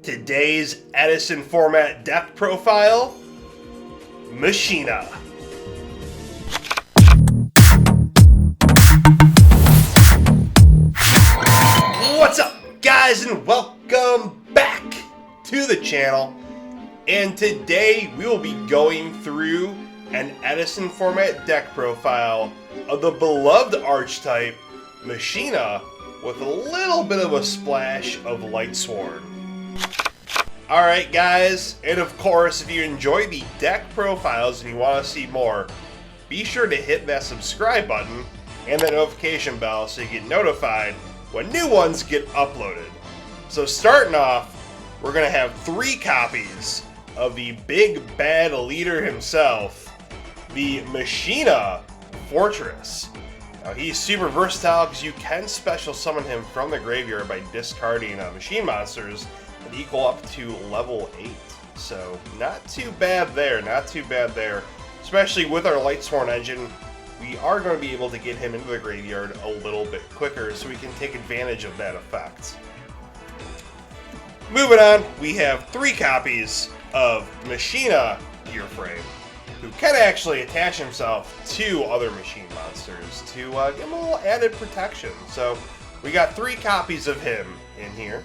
Today's Edison format deck profile, Machina. What's up, guys, and welcome back to the channel. And today we will be going through an Edison format deck profile of the beloved archetype, Machina, with a little bit of a splash of Lightsworn. Alright guys, and of course if you enjoy the deck profiles and you want to see more, be sure to hit that subscribe button and that notification bell so you get notified when new ones get uploaded. So starting off, we're going to have 3 copies of the big bad leader himself, the Machina Fortress. Now he's super versatile because you can special summon him from the graveyard by discarding machine monsters that equal up to level 8. So not too bad there, Especially with our Lightsworn engine, we are going to be able to get him into the graveyard a little bit quicker so we can take advantage of that effect. Moving on, we have 3 copies of Machina Gearframe, who can actually attach himself to other machine monsters to give him a little added protection. So we got 3 copies of him in here,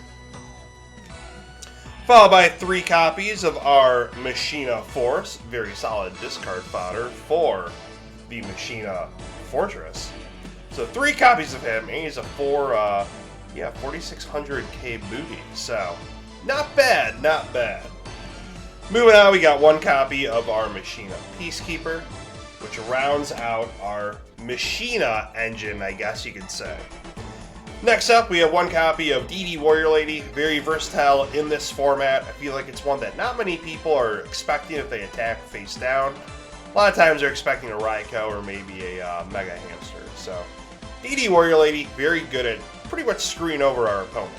followed by 3 copies of our Machina Force, very solid discard fodder for the Machina Fortress. So 3 copies of him, and he's a 4600k booty, so not bad. Moving on, we got 1 copy of our Machina Peacekeeper, which rounds out our Machina engine, I guess you could say. Next up, we have 1 copy of DD Warrior Lady, very versatile in this format. I feel like it's one that not many people are expecting if they attack face down. A lot of times they're expecting a Raikou or maybe a Mega Hamster. So DD Warrior Lady, very good at pretty much screwing over our opponent.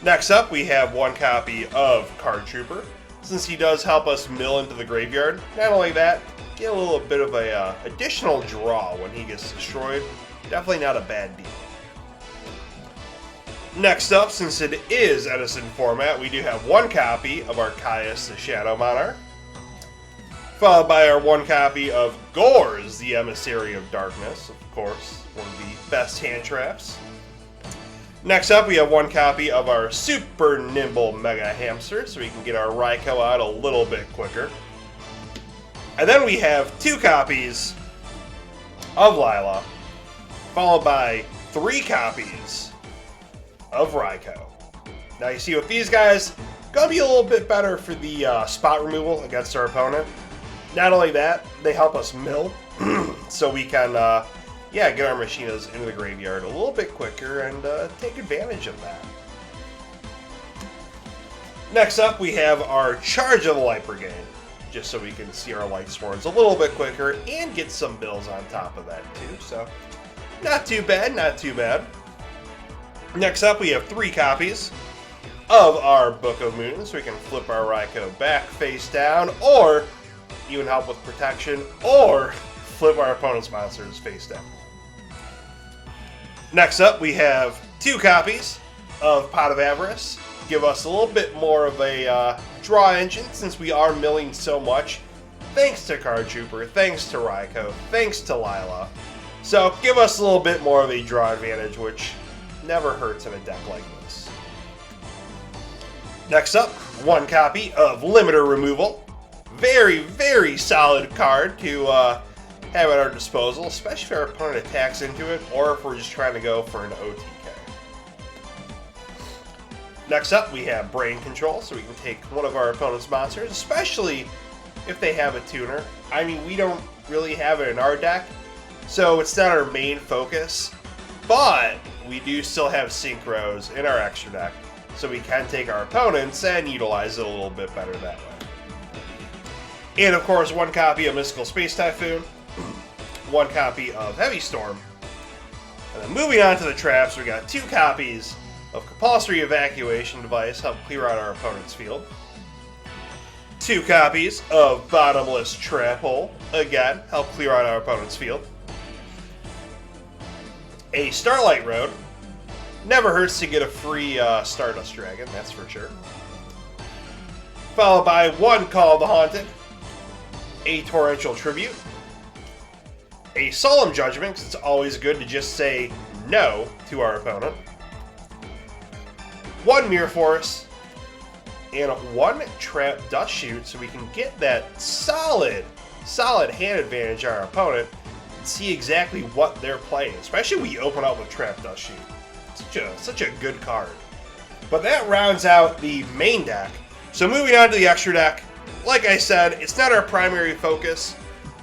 Next up, we have 1 copy of Card Trooper, since he does help us mill into the graveyard. Not only that, get a little bit of a additional draw when he gets destroyed. Definitely not a bad deal. Next up, since it is Edison format, we do have 1 copy of our Caius the Shadow Monarch, followed by our 1 copy of Gorz the Emissary of Darkness, of course, one of the best hand traps. Next up, we have 1 copy of our super nimble Mega Hamster, so we can get our Raikou out a little bit quicker. And then we have 2 copies of Lila, followed by 3 copies of Raikou. Now you see with these guys, gonna be a little bit better for the spot removal against our opponent. Not only that, they help us mill, so we can get our Machinas into the graveyard a little bit quicker and take advantage of that. Next up, we have our Charge of the Light Brigade, just so we can see our Lightsworns a little bit quicker and get some bills on top of that too. So not too bad. Next up, we have 3 copies of our Book of Moons, so we can flip our Raikou back face down, or even help with protection, or flip our opponent's monsters face down. Next up, we have 2 copies of Pot of Avarice. Give us a little bit more of a draw engine, since we are milling so much, thanks to Card Trooper, thanks to Raikou, thanks to Lila. So give us a little bit more of a draw advantage, which never hurts in a deck like this. Next up, 1 copy of Limiter Removal. Very solid card to have at our disposal, especially if our opponent attacks into it, or if we're just trying to go for an OTK. Next up, we have Brain Control, so we can take one of our opponent's monsters, especially if they have a tuner. I mean, we don't really have it in our deck, so it's not our main focus, but we do still have Synchros in our extra deck, so we can take our opponents and utilize it a little bit better that way. And of course, 1 copy of Mystical Space Typhoon, 1 copy of Heavy Storm, and then moving on to the traps, we got 2 copies of Compulsory Evacuation Device, help clear out our opponent's field. 2 copies of Bottomless Trap Hole, again, help clear out our opponent's field. A Starlight Road, Never hurts to get a free Stardust Dragon, that's for sure. Followed by one Call of the Haunted, a Torrential Tribute, a Solemn Judgment, because it's always good to just say no to our opponent, one Mirror Force, and one Trap Dust Shoot, so we can get that solid hand advantage on our opponent and see exactly what they're playing, especially when we open up with Trap Dust Shoot. Such a good card. But that rounds out the main deck. So moving on to the extra deck, like I said, it's not our primary focus,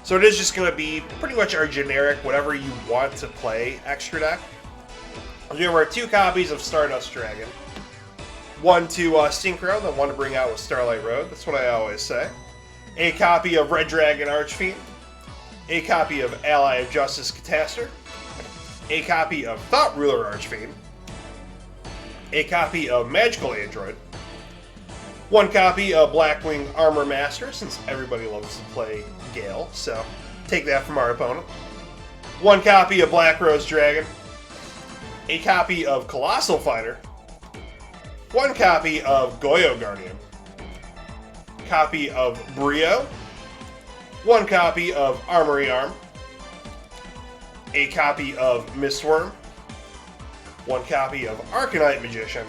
so it is just going to be pretty much our generic, whatever you want to play extra deck. We have our 2 copies of Stardust Dragon. One to Synchro, the one to bring out with Starlight Road, that's what I always say. A copy of Red Dragon Archfiend. A copy of Ally of Justice Catastor. A copy of Thought Ruler Archfiend. A copy of Magical Android. One copy of Blackwing Armor Master, since everybody loves to play Gale, so take that from our opponent. One copy of Black Rose Dragon. A copy of Colossal Fighter. One copy of Goyo Guardian. Copy of Brio. One copy of Armory Arm. A copy of Mistworm. One copy of Arcanite Magician.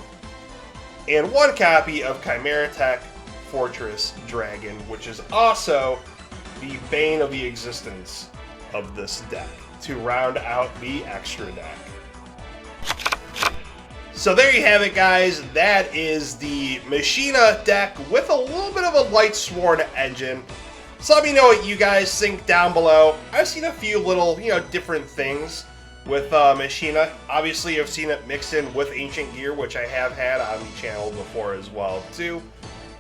And one copy of Chimera Tech Fortress Dragon, which is also the bane of the existence of this deck, to round out the extra deck. So there you have it, guys. That is the Machina deck with a little bit of a Light Sworn engine. So let me know what you guys think down below. I've seen a few little, different things with Machina. Obviously, I've seen it mixed in with Ancient Gear, which I have had on the channel before as well, too.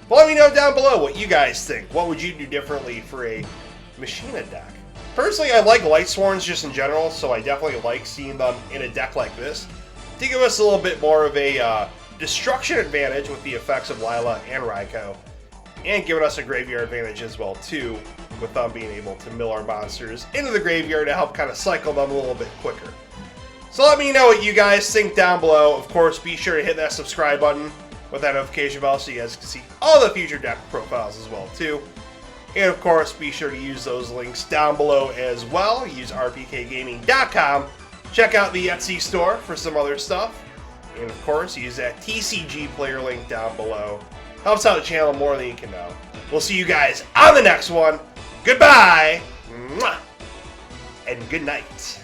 But let me know down below what you guys think. What would you do differently for a Machina deck? Personally, I like Light Sworns just in general, so I definitely like seeing them in a deck like this to give us a little bit more of a destruction advantage with the effects of Lila and Raikou, and giving us a graveyard advantage as well, too, with them being able to mill our monsters into the graveyard to help kind of cycle them a little bit quicker. So let me know what you guys think down below. Of course, be sure to hit that subscribe button with that notification bell so you guys can see all the future deck profiles as well, too. And of course, be sure to use those links down below as well. Use rpkgaming.com. Check out the Etsy store for some other stuff. And of course, use that TCG player link down below. Helps out the channel more than you can know. We'll see you guys on the next one. Goodbye, and good night.